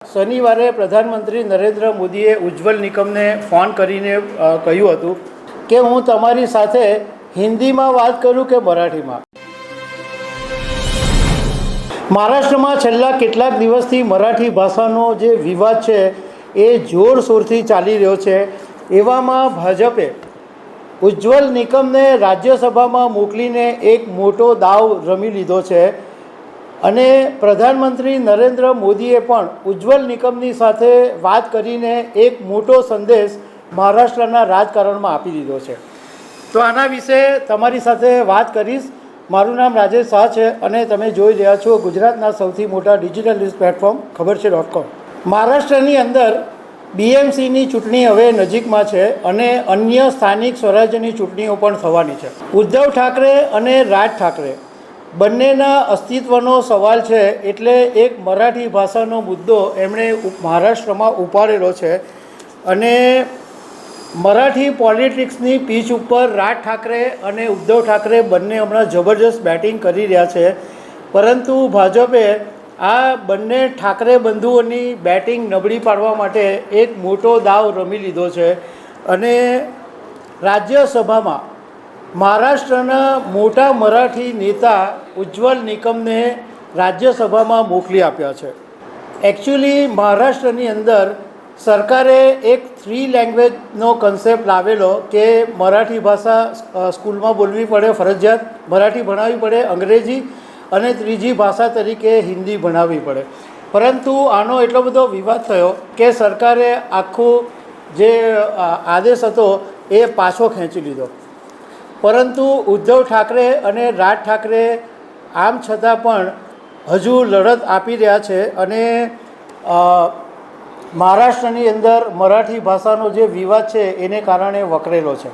શનિવારે પ્રધાનમંત્રી નરેન્દ્ર મોદીએ ઉજ્જવલ નિકમને ફોન કરીને કહ્યું હતું કે હું તમારી સાથે હિન્દીમાં વાત કરું કે મરાઠીમાં. મહારાષ્ટ્રમાં છેલ્લા કેટલાક દિવસથી મરાઠી ભાષાનો જે વિવાદ છે એ જોરશોરથી ચાલી રહ્યો છે. એવામાં ભાજપે ઉજ્જવલ નિકમને રાજ્યસભામાં મોકલીને એક મોટો દાવ રમી લીધો છે અને પ્રધાનમંત્રી નરેન્દ્ર મોદીએ પણ ઉજ્જવલ નિકમની સાથે વાત કરીને એક મોટો સંદેશ મહારાષ્ટ્રના રાજકારણમાં આપી દીધો છે. તો આના વિશે તમારી સાથે વાત કરીશ. મારું નામ રાજેશ શાહ છે અને તમે જોઈ રહ્યા છો ગુજરાતના સૌથી મોટા ડિજિટલ ન્યૂઝ પ્લેટફોર્મ ખબર છે .com. મહારાષ્ટ્રની અંદર BMCની ચૂંટણી હવે નજીકમાં છે અને અન્ય સ્થાનિક સ્વરાજ્યની ચૂંટણીઓ પણ થવાની છે. ઉદ્ધવ ઠાકરે અને રાજ ઠાકરે બંનેના અસ્તિત્વનો સવાલ છે, એટલે એક મરાઠી ભાષાનો મુદ્દો એમણે મહારાષ્ટ્રમાં ઉપાડેલો છે અને મરાઠી પોલિટિક્સની પીચ ઉપર રાજ ઠાકરે અને ઉદ્ધવ ઠાકરે બંને હમણાં જબરજસ્ત બેટિંગ કરી રહ્યા છે. પરંતુ ભાજપે આ બંને ઠાકરે બંધુઓની બેટિંગ નબળી પાડવા માટે એક મોટો દાવ રમી લીધો છે અને રાજ્યસભામાં મહારાષ્ટ્રના મોટા મરાઠી નેતા ઉજ્જવલ નિકમને રાજ્યસભામાં મોકલી આપ્યા છે. એકચ્યુઅલી મહારાષ્ટ્રની અંદર સરકારે એક 3 લેંગ્વેજનો કન્સેપ્ટ લાવેલો કે મરાઠી ભાષા સ્કૂલમાં બોલવી પડે, ફરજિયાત મરાઠી ભણાવવી પડે, અંગ્રેજી અને ત્રીજી ભાષા તરીકે હિન્દી ભણાવવી પડે. પરંતુ આનો એટલો બધો વિવાદ થયો કે સરકારે આખો જે આદેશ હતો એ પાછો ખેંચી લીધો. પરંતુ ઉદ્ધવ ઠાકરે અને રાજ ઠાકરે આમ છતાં પણ હજુ લડત આપી રહ્યા છે અને મહારાષ્ટ્રની અંદર મરાઠી ભાષાનો જે વિવાદ છે એને કારણે વકરેલો છે.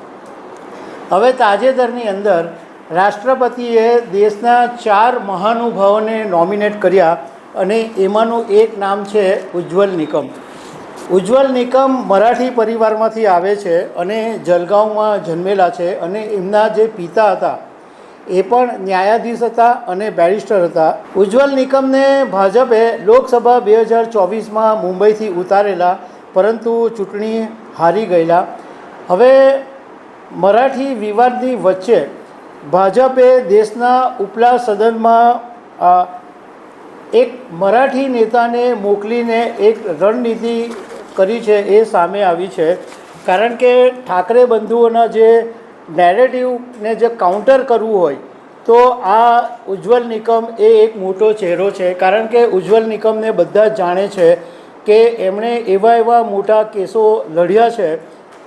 હવે તાજેતરની અંદર રાષ્ટ્રપતિએ દેશના 4 મહાનુભાવોને નોમિનેટ કર્યા અને એમાંનું એક નામ છે ઉજ્જવલ નિકમ. ઉજ્જવલ નિકમ મરાઠી પરિવારમાંથી આવે છે અને જલગાંવમાં જન્મેલા છે અને એમના જે પિતા હતા એ પણ ન્યાયાધીશ હતા અને બેરિસ્ટર હતા. ઉજ્જવલ નિકમને ભાજપે લોકસભા 2024માં મુંબઈથી ઉતારેલા, પરંતુ ચૂંટણી હારી ગયેલા. હવે મરાઠી વિવાદની વચ્ચે ભાજપે દેશના ઉપલા સદનમાં એક મરાઠી નેતાને મોકલીને એક રણનીતિ કરી છે એ સામે આવી છે. કારણ કે ઠાકરે બંધુઓના જે નેરેટિવને જે કાઉન્ટર કરવું હોય તો આ ઉજ્જવલ નિકમ એ એક મોટો ચહેરો છે. કારણ કે ઉજ્જવલ નિકમને બધા જ જાણે છે કે એમણે એવા મોટા કેસો લડ્યા છે.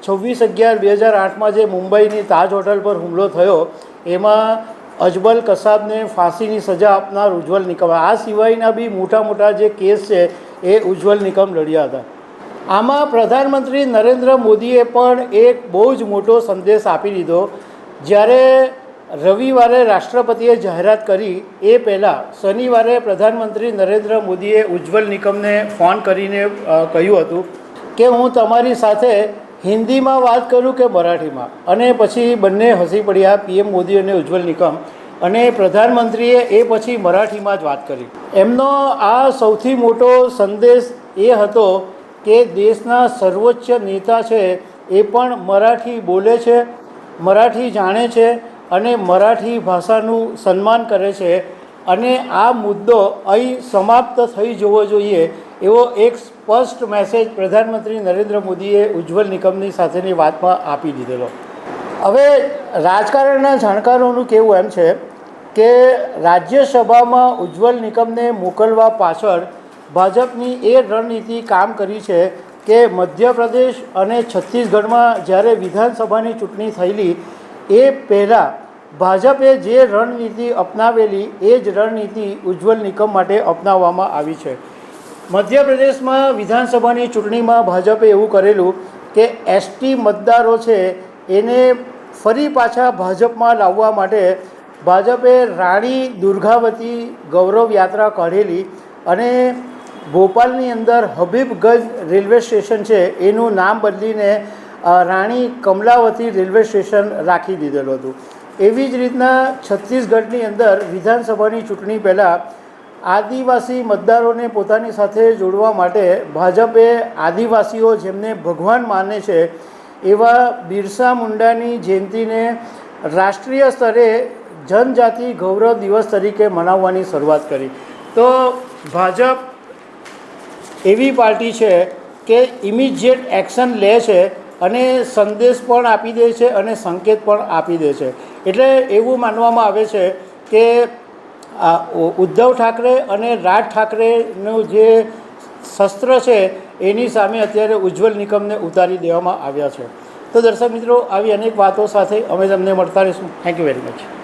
26/11/2008માં જે મુંબઈની તાજ હોટલ પર હુમલો થયો એમાં અજમલ કસાબને ફાંસીની સજા આપનાર ઉજ્જવલ નિકમ. આ સિવાયના બી મોટા જે કેસ છે એ ઉજ્જવલ નિકમ લડ્યા હતા. આમાં પ્રધાનમંત્રી નરેન્દ્ર મોદીએ પણ એક બહુ જ મોટો સંદેશ આપી દીધો. જ્યારે રવિવારે રાષ્ટ્રપતિએ જાહેરાત કરી એ પહેલાં શનિવારે પ્રધાનમંત્રી નરેન્દ્ર મોદીએ ઉજ્જવલ નિકમને ફોન કરીને કહ્યું હતું કે હું તમારી સાથે હિન્દીમાં વાત કરું કે મરાઠીમાં. અને પછી બંને હસી પડ્યા, PM મોદી અને ઉજ્જવલ નિકમ, અને પ્રધાનમંત્રીએ એ પછી મરાઠીમાં જ વાત કરી. એમનો આ સૌથી મોટો સંદેશ એ હતો કે દેશના સર્વોચ્ચ નેતા છે એ પણ મરાઠી બોલે છે, મરાઠી જાણે છે અને મરાઠી ભાષાનું સન્માન કરે છે અને આ મુદ્દો અહીં સમાપ્ત થઈ જવો જોઈએ એવો એક સ્પષ્ટ મેસેજ પ્રધાનમંત્રી નરેન્દ્ર મોદીએ ઉજ્જવલ નિકમની સાથેની વાતમાં આપી દીધેલો. હવે રાજકારણના જાણકારોનું કહેવું એમ છે કે રાજ્યસભામાં ઉજ્જવલ નિકમને મોકલવા પાછળ ભાજપની એ રણનીતિ કામ કરી છે કે મધ્યપ્રદેશ અને છત્તીસગઢમાં જ્યારે વિધાનસભાની ચૂંટણી થયેલી એ પહેલાં ભાજપે જે રણનીતિ અપનાવેલી એ જ રણનીતિ ઉજ્જવલ નિકમ માટે અપનાવવામાં આવી છે. મધ્યપ્રદેશમાં વિધાનસભાની ચૂંટણીમાં ભાજપે એવું કરેલું કે ST મતદારો છે એને ફરી પાછા ભાજપમાં લાવવા માટે ભાજપે રાણી દુર્ગાવતી ગૌરવ યાત્રા કાઢેલી અને ભોપાલની અંદર હબીબગંજ રેલવે સ્ટેશન છે એનું નામ બદલીને રાણી કમલાવતી રેલવે સ્ટેશન રાખી દીધેલું હતું. એવી જ રીતના છત્તીસગઢની અંદર વિધાનસભાની ચૂંટણી પહેલાં આદિવાસી મતદારોને પોતાની સાથે જોડવા માટે ભાજપે આદિવાસીઓ જેમને ભગવાન માને છે એવા બિરસા મુંડાની જયંતિને રાષ્ટ્રીય સ્તરે જનજાતિ ગૌરવ દિવસ તરીકે મનાવવાની શરૂઆત કરી. તો ભાજપ એવી પાર્ટી છે કે ઇમિડિયેટ એક્શન લે છે અને સંદેશ પણ આપી દે છે અને સંકેત પણ આપી દે છે. એટલે એવું માનવામાં આવે છે કે ઉદ્ધવ ઠાકરે અને રાજ ઠાકરેનું જે શસ્ત્ર છે એની સામે અત્યારે ઉજ્જવલ નિકમને ઉતારી દેવામાં આવ્યા છે. તો દર્શક મિત્રો, આવી અનેક વાતો સાથે અમે તમને મળતા રહીશું. Thank you very much.